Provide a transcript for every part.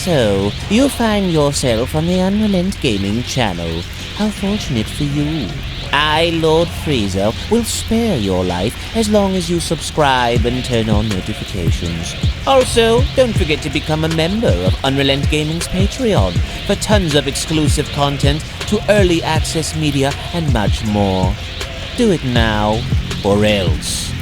So, you find yourself on the UnrealEntGaming channel. How fortunate for you. I, Lord Frieza, will spare your life as long as you subscribe and turn on notifications. Also, don't forget to become a member of UnrealEntGaming's Patreon for tons of exclusive content to early access media and much more. Do it now, or else.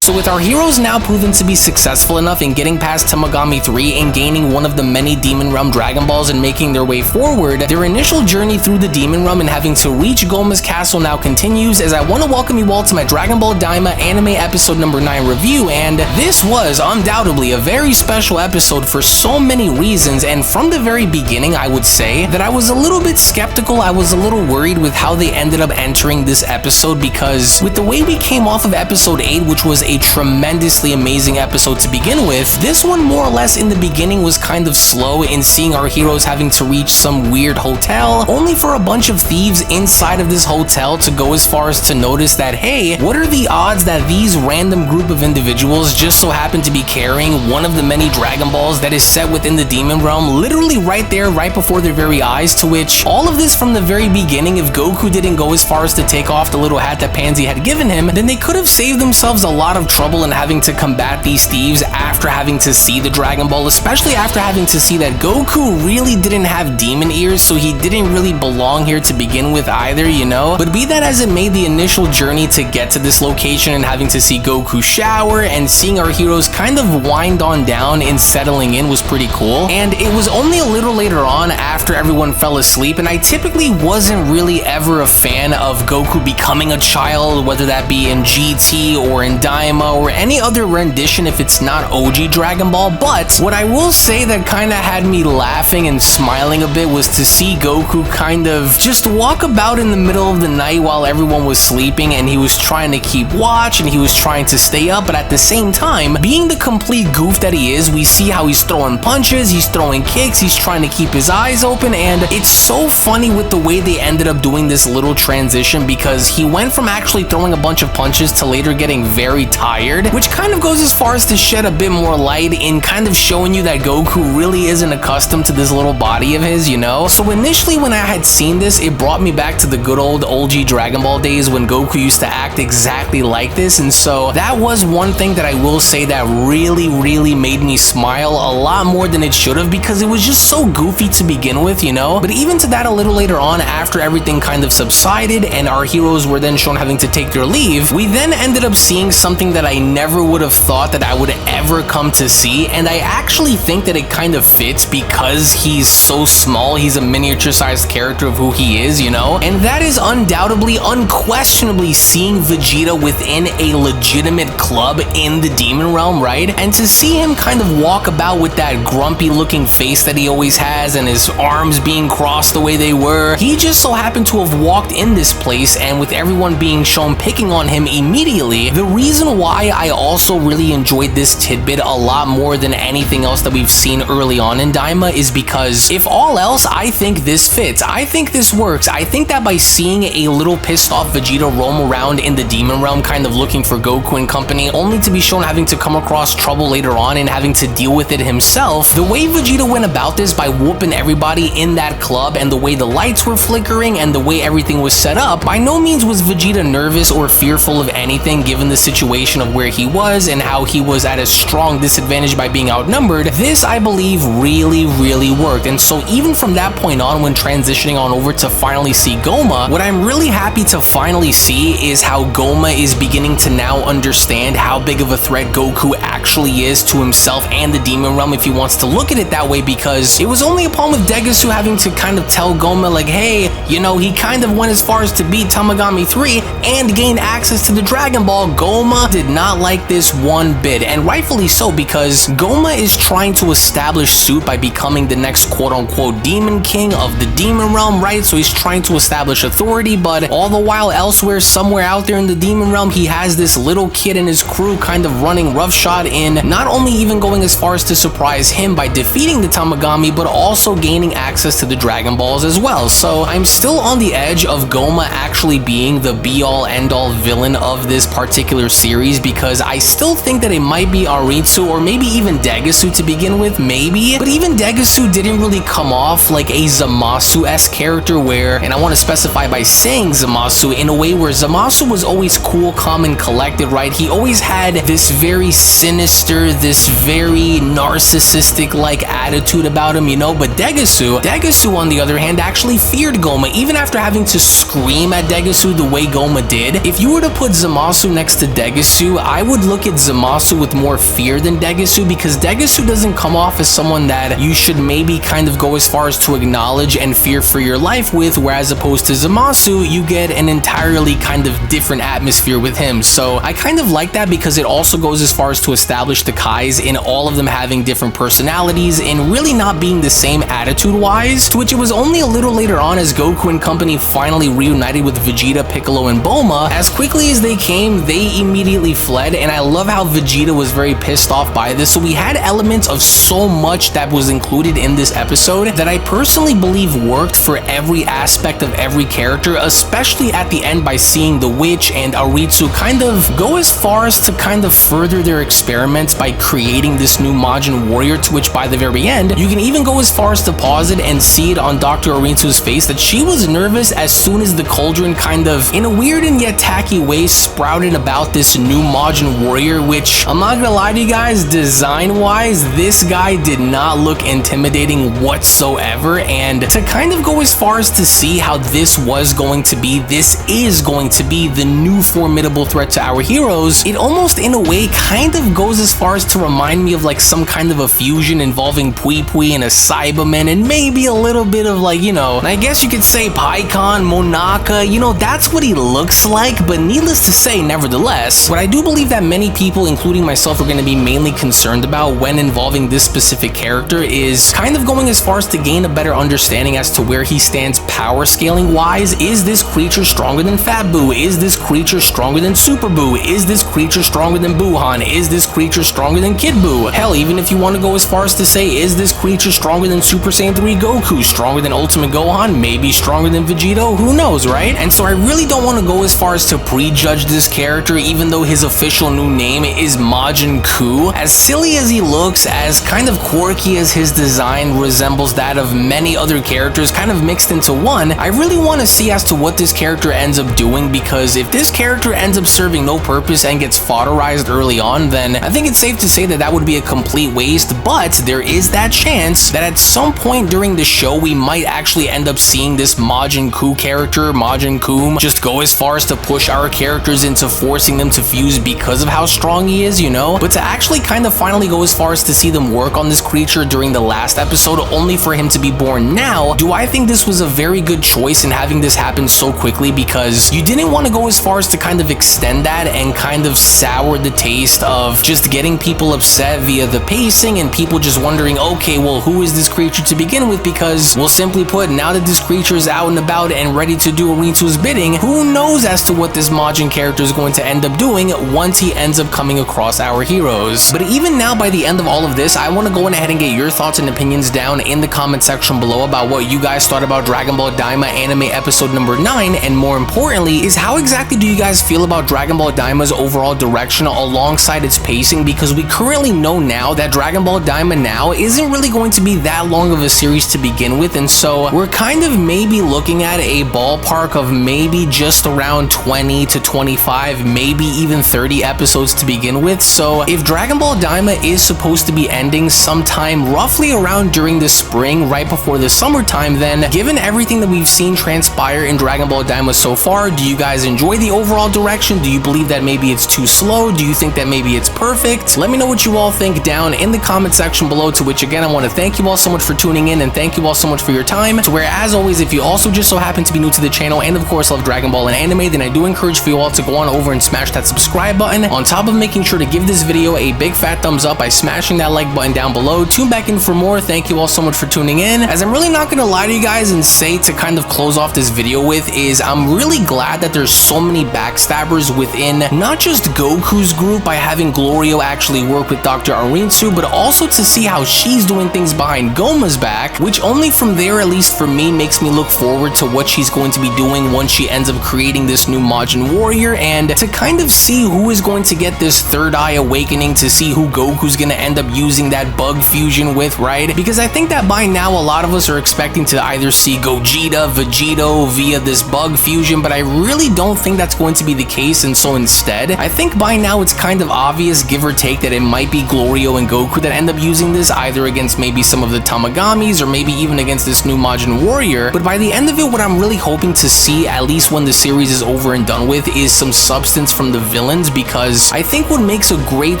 So with our heroes now proven to be successful enough in getting past Tamagami 3 and gaining one of the many Demon Realm Dragon Balls and making their way forward, their initial journey through the Demon Realm and having to reach Gomah's castle now continues, as I want to welcome you all to my Dragon Ball Daima anime episode number 9 review. And this was undoubtedly a very special episode for so many reasons, and from the very beginning I would say that I was a little bit skeptical. I was a little worried with how they ended up entering this episode, because with the way we came off of episode 8, which was a tremendously amazing episode to begin with, this one more or less in the beginning was kind of slow in seeing our heroes having to reach some weird hotel, only for a bunch of thieves inside of this hotel to go as far as to notice that, hey, what are the odds that these random group of individuals just so happen to be carrying one of the many Dragon Balls that is set within the Demon Realm, literally right there, right before their very eyes, to which all of this from the very beginning, if Goku didn't go as far as to take off the little hat that Pansy had given him, then they could have saved themselves a lot of trouble in having to combat these thieves after having to see the Dragon Ball, especially after having to see that Goku really didn't have demon ears, so he didn't really belong here to begin with either, you know? But be that as it may, the initial journey to get to this location and having to see Goku shower and seeing our heroes kind of wind on down and settling in was pretty cool. And it was only a little later on, after everyone fell asleep, and I typically wasn't really ever a fan of Goku becoming a child, whether that be in GT or in Daima or any other rendition if it's not OG Dragon Ball, but what I will say that kind of had me laughing and smiling a bit was to see Goku kind of just walk about in the middle of the night while everyone was sleeping, and he was trying to keep watch and he was trying to stay up, but at the same time, being the complete goof that he is, we see how he's throwing punches, he's throwing kicks, he's trying to keep his eyes open, and it's so funny with the way they ended up doing this little transition, because he went from actually throwing a bunch of punches to later getting very tired, which kind of goes as far as to shed a bit more light in kind of showing you that Goku really isn't accustomed to this little body of his, you know? So initially when I had seen this, it brought me back to the good old OG Dragon Ball days when Goku used to act exactly like this, and so that was one thing that I will say that really made me smile a lot more than it should have, because it was just so goofy to begin with, you know? But even to that, a little later on, after everything kind of subsided and our heroes were then shown having to take their leave, we then ended up seeing something that I never would have thought that I would ever come to see, and I actually think that it kind of fits because he's so small. He's a miniature-sized character of who he is, you know? And that is undoubtedly, unquestionably seeing Vegeta within a legitimate club in the Demon Realm, right? And to see him kind of walk about with that grumpy-looking face that he always has and his arms being crossed the way they were, he just so happened to have walked in this place, and with everyone being shown picking on him immediately, the reason why I also really enjoyed this tidbit a lot more than anything else that we've seen early on in Daima is because, if all else, I think this fits. I think this works. I think that by seeing a little pissed off Vegeta roam around in the Demon Realm kind of looking for Goku and company, only to be shown having to come across trouble later on and having to deal with it himself, the way Vegeta went about this by whooping everybody in that club and the way the lights were flickering and the way everything was set up, by no means was Vegeta nervous or fearful of anything given the situation of where he was and how he was at a strong disadvantage by being outnumbered. This, I believe, really worked. And so even from that point on, when transitioning on over to finally see Gomah, what I'm really happy to finally see is how Gomah is beginning to now understand how big of a threat Goku actually is to himself and the Demon Realm, if he wants to look at it that way, because it was only upon with Degusu having to kind of tell Gomah like, hey, you know, he kind of went as far as to beat Tamagami 3 and gain access to the Dragon Ball. Gomah did not like this one bit, and rightfully so, because Gomah is trying to establish suit by becoming the next quote-unquote demon king of the demon realm, right? So he's trying to establish authority, but all the while elsewhere, somewhere out there in the demon realm, he has this little kid and his crew kind of running roughshod in, not only even going as far as to surprise him by defeating the Tamagami, but also gaining access to the Dragon Balls as well. So I'm still on the edge of Gomah actually being the be-all end-all villain of this particular series, because I still think that it might be Arinsu or maybe even Degusu to begin with, maybe. But even Degusu didn't really come off like a Zamasu-esque character where, and I want to specify by saying Zamasu, in a way where Zamasu was always cool, calm, and collected, right? He always had this very sinister, this very narcissistic like attitude about him, you know. But Degusu on the other hand actually feared Gomah, even after having to scream at Degusu the way Gomah did. If you were to put Zamasu next to Degusu, I would look at Zamasu with more fear than Degusu, because Degusu doesn't come off as someone that you should maybe kind of go as far as to acknowledge and fear for your life with, whereas opposed to Zamasu, you get an entirely kind of different atmosphere with him. So I kind of like that, because it also goes as far as to establish the Kais in all of them having different personalities and really not being the same attitude-wise, to which it was only a little later on as Goku and company finally reunited with Vegeta, Piccolo, and Gomah. As quickly as they came, they immediately fled, and I love how Vegeta was very pissed off by this. So we had elements of so much that was included in this episode that I personally believe worked for every aspect of every character, especially at the end by seeing the Witch and Aritsu kind of go as far as to kind of further their experiments by creating this new Majin warrior, to which by the very end, you can even go as far as to pause it and see it on Dr. Arinsu's face that she was nervous as soon as the cauldron kind of, in a weird and yet tacky way, sprouted about this new Majin warrior, which, I'm not gonna lie to you guys, design-wise, this guy did not look intimidating whatsoever, and to kind of go as far as to see how this is going to be the new formidable threat to our heroes, it almost in a way kind of goes as far as to remind me of like some kind of a fusion involving Pui Pui and a Cyberman, and maybe a little bit of like, you know, I guess you could say Paikon, Monaka, you know, that's what he looks like. But needless to say, nevertheless, what I do believe that many people, including myself, are going to be mainly concerned about when involving this specific character is kind of going as far as to gain a better understanding as to where he stands power scaling wise. Is this creature stronger than Fat Boo? Is this creature stronger than Super Boo? Is this creature stronger than Buhan? Is this creature stronger than Kid Boo? Hell, even if you want to go as far as to say, is this creature stronger than Super Saiyan 3 Goku? Stronger than Ultimate Gohan? Maybe stronger than Vegeta? Who knows, right? And so I really don't want to go as far as to prejudge this character, even though his official new name is Majin KUU. As silly as he looks, as kind of quirky as his design resembles that of many other characters kind of mixed into one, I really want to see as to what this character ends up doing, because if this character ends up serving no purpose and gets fodderized early on, then I think it's safe to say that that would be a complete waste. But there is that chance that at some point during the show we might actually end up seeing this Majin KUU character, Majin KUU, just go as far as to push our characters into forcing them to fuse because of how strong he is, you know? But to actually kind of finally go as far as to see them work on this creature during the last episode only for him to be born now, do I think this was a very good choice in having this happen so quickly, because you didn't want to go as far as to kind of extend that and kind of sour the taste of just getting people upset via the pacing and people just wondering, okay, well, who is this creature to begin with? Because, well, simply put, now that this creature is out and about and ready to do Arinsu's bidding, who knows as to what this Majin character is going to end up doing once he ends up coming across our heroes. But even now, by the end of all of this, I want to go ahead and get your thoughts and opinions down in the comment section below about what you guys thought about Dragon Ball Daima anime episode number 9, and more importantly, is how exactly do you guys feel about Dragon Ball Daima's overall direction alongside its pacing, because we currently know now that Dragon Ball Daima now isn't really going to be that long of a series to begin with, and so we're kind of maybe looking at a ballpark of maybe just around 20 to 25, maybe even 30 episodes to begin with. So if Dragon Ball Daima is supposed to be ending sometime roughly around during the spring, right before the summertime, then given everything that we've seen transpire in Dragon Ball Daima so far, do you guys enjoy the overall direction? Do you believe that maybe it's too slow? Do you think that maybe it's perfect? Let me know what you all think down in the comment section below, to which again I want to thank you all so much for tuning in and thank you all so much for your time. To where, as always, if you also just so happen to be new to the channel and of course love Dragon Ball and anime, then I do encourage for you all to go on over and smash that subscribe subscribe button, on top of making sure to give this video a big fat thumbs up by smashing that like button down below. Tune back in for more. Thank you all so much for tuning in. As I'm really not gonna lie to you guys and say, to kind of close off this video with, is I'm really glad that there's so many backstabbers within not just Goku's group by having Glorio actually work with Dr. Arinsu, but also to see how she's doing things behind Gomah's back, which only from there, at least for me, makes me look forward to what she's going to be doing once she ends up creating this new Majin warrior, and to kind of see who is going to get this third eye awakening, to see who Goku's gonna end up using that bug fusion with, right? Because I think that by now a lot of us are expecting to either see Vegeta via this bug fusion, but I really don't think that's going to be the case, and so instead, I think by now it's kind of obvious, give or take, that it might be Glorio and Goku that end up using this, either against maybe some of the Tamagamis, or maybe even against this new Majin warrior. But by the end of it, what I'm really hoping to see, at least when the series is over and done with, is some substance from the villains, because I think what makes a great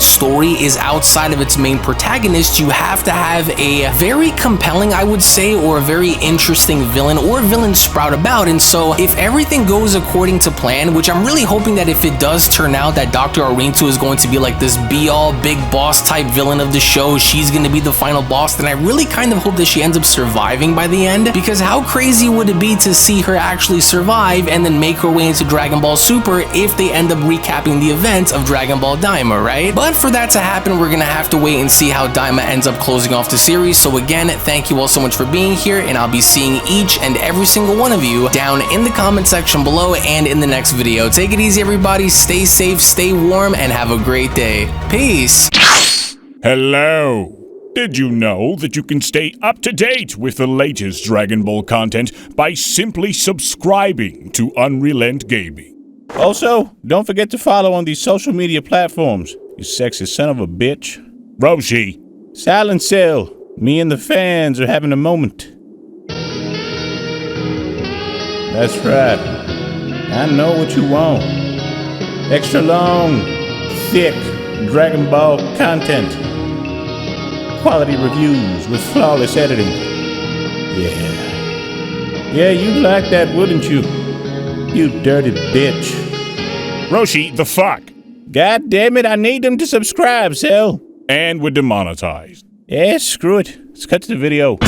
story is outside of its main protagonist, you have to have a very compelling, I would say, or a very interesting villain or villain sprout about. And so if everything goes according to plan, which I'm really hoping that if it does turn out that Dr. Arinsu is going to be like this be-all big boss type villain of the show, she's going to be the final boss, then I really kind of hope that she ends up surviving by the end, because how crazy would it be to see her actually survive and then make her way into Dragon Ball Super if they end up recapping the events of Dragon Ball Daima, right? But for that to happen, we're gonna have to wait and see how Daima ends up closing off the series. So again, thank you all so much for being here, and I'll be seeing each and every single one of you down in the comment section below and in the next video. Take it easy, everybody. Stay safe, stay warm, and have a great day. Peace. Hello! Did you know that you can stay up to date with the latest Dragon Ball content by simply subscribing to UnrealEntGaming? Also, don't forget to follow on these social media platforms, you sexy son of a bitch. Roshi! Silent Cell, me and the fans are having a moment. That's right. I know what you want. Extra long, thick Dragon Ball content. Quality reviews with flawless editing. Yeah, you'd like that, wouldn't you? You dirty bitch. Roshi, the fuck? God damn it, I need them to subscribe, Cell. And we're demonetized. Yeah, screw it. Let's cut to the video.